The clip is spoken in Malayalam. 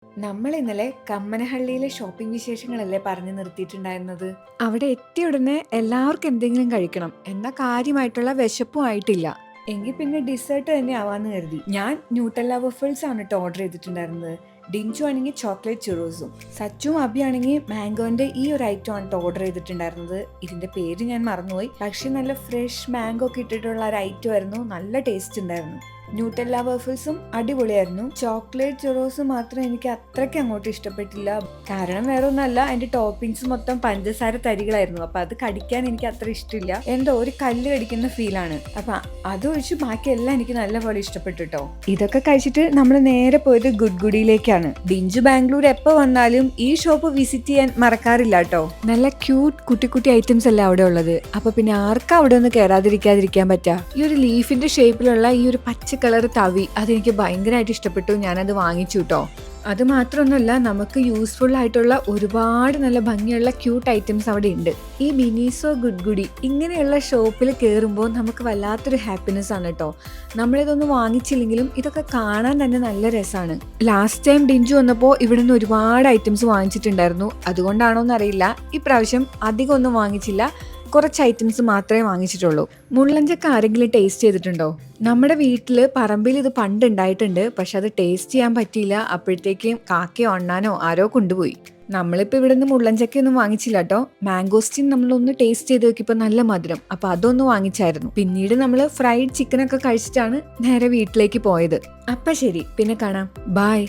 നമ്മൾ ഇന്നലെ കമ്മനഹള്ളിയിലെ ഷോപ്പിംഗ് വിശേഷങ്ങളല്ലേ പറഞ്ഞു നിർത്തിയിട്ടുണ്ടായിരുന്നത്. അവിടെ എത്തിയ ഉടനെ എല്ലാവർക്കും എന്തെങ്കിലും കഴിക്കണം എന്ന കാര്യമായിട്ടുള്ള വിശപ്പും ആയിട്ടില്ല. എങ്കിൽ പിന്നെ ഡിസേർട്ട് തന്നെ ആവാന്ന് കരുതി ഞാൻ ന്യൂട്ടല്ല വഫിൾസ് ആണ് കേട്ടോ ഓർഡർ ചെയ്തിട്ടുണ്ടായിരുന്നത്. ഡിഞ്ചു ആണെങ്കിൽ ചോക്ലേറ്റ് ചുറോസും, സച്ചും അബിയാണെങ്കിൽ മാംഗോന്റെ ഈ ഒരു ഐറ്റം ആണ് ഓർഡർ ചെയ്തിട്ടുണ്ടായിരുന്നത്. ഇതിന്റെ പേര് ഞാൻ മറന്നുപോയി, പക്ഷെ നല്ല ഫ്രഷ് മാംഗോ ഒക്കെ ഇട്ടിട്ടുള്ള ഒരു ഐറ്റം ആയിരുന്നു. നല്ല ടേസ്റ്റ് ഉണ്ടായിരുന്നു. ന്യൂട്ടല്ല വഫിൾസും അടിപൊളിയായിരുന്നു. ചോക്ലേറ്റ് ചൊറോസ് മാത്രം എനിക്ക് അത്രയ്ക്ക് അങ്ങോട്ട് ഇഷ്ടപ്പെട്ടില്ല. കാരണം വേറെ ഒന്നല്ല, അതിന്റെ ടോപ്പിംഗ്സ് മൊത്തം പഞ്ചസാര തരികളായിരുന്നു. അപ്പൊ അത് കടിക്കാൻ എനിക്ക് അത്ര ഇഷ്ടമില്ല. എന്തോ ഒരു കല്ല് കടിക്കുന്ന ഫീലാണ്. അപ്പൊ അതൊഴിച്ച് ബാക്കിയെല്ലാം എനിക്ക് നല്ലപോലെ ഇഷ്ടപ്പെട്ടു കേട്ടോ. ഇതൊക്കെ കഴിച്ചിട്ട് നമ്മൾ നേരെ പോയത് ഗുഡ്ഗുഡിയിലേക്കാണ്. ഡിഞ്ചു ബാംഗ്ലൂർ എപ്പോ വന്നാലും ഈ ഷോപ്പ് വിസിറ്റ് ചെയ്യാൻ മറക്കാറില്ല കേട്ടോ. നല്ല ക്യൂട്ട് കുട്ടി കുട്ടി ഐറ്റംസ് അല്ല അവിടെ ഉള്ളത്. അപ്പൊ പിന്നെ ആർക്കും അവിടെ ഒന്ന് കയറാതിരിക്കാതിരിക്കാൻ പറ്റാ. ഈ ഒരു ലീഫിന്റെ ഷേപ്പിലുള്ള ഈ ഒരു പച്ച കളർ തവി അതെനിക്ക് ഭയങ്കരമായിട്ട് ഇഷ്ടപ്പെട്ടു. ഞാനത് വാങ്ങിച്ചു കേട്ടോ. അത് മാത്രമൊന്നുമല്ല, നമുക്ക് യൂസ്ഫുൾ ആയിട്ടുള്ള ഒരുപാട് നല്ല ഭംഗിയുള്ള ക്യൂട്ട് ഐറ്റംസ് അവിടെ ഉണ്ട്. ഈ ബിനീസോ ഗുഡ്ഗുഡി ഇങ്ങനെയുള്ള ഷോപ്പിൽ കയറുമ്പോൾ നമുക്ക് വല്ലാത്തൊരു ഹാപ്പിനെസ് ആണ് കേട്ടോ. നമ്മളിതൊന്നും വാങ്ങിച്ചില്ലെങ്കിലും ഇതൊക്കെ കാണാൻ തന്നെ നല്ല രസമാണ്. ലാസ്റ്റ് ടൈം ഡിഞ്ചു വന്നപ്പോൾ ഇവിടെ നിന്ന് ഒരുപാട് ഐറ്റംസ് വാങ്ങിച്ചിട്ടുണ്ടായിരുന്നു. അതുകൊണ്ടാണോന്ന് അറിയില്ല, ഇപ്രാവശ്യം അധികം ഒന്നും വാങ്ങിച്ചില്ല. കുറച്ച് ഐറ്റംസ് മാത്രമേ വാങ്ങിച്ചിട്ടുള്ളൂ. മുള്ളഞ്ചക്ക ആരെങ്കിലും ടേസ്റ്റ് ചെയ്തിട്ടുണ്ടോ? നമ്മുടെ വീട്ടില് പറമ്പിൽ ഇത് പണ്ട് ഉണ്ടായിട്ടുണ്ട്, പക്ഷെ അത് ടേസ്റ്റ് ചെയ്യാൻ പറ്റിയില്ല. അപ്പോഴത്തേക്കും കാക്കയോ അണ്ണാനോ ആരോ കൊണ്ടുപോയി. നമ്മളിപ്പോൾ ഇവിടെ നിന്ന് മുള്ളഞ്ചക്കയൊന്നും വാങ്ങിച്ചില്ല കേട്ടോ. മാംഗോസ്റ്റിൻ നമ്മളൊന്ന് ടേസ്റ്റ് ചെയ്ത് നോക്കിയപ്പോൾ നല്ല മധുരം, അപ്പൊ അതൊന്ന് വാങ്ങിച്ചായിരുന്നു. പിന്നീട് നമ്മൾ ഫ്രൈഡ് ചിക്കനൊക്കെ കഴിച്ചിട്ടാണ് നേരെ വീട്ടിലേക്ക് പോയത്. അപ്പൊ ശരി, പിന്നെ കാണാം. ബൈ.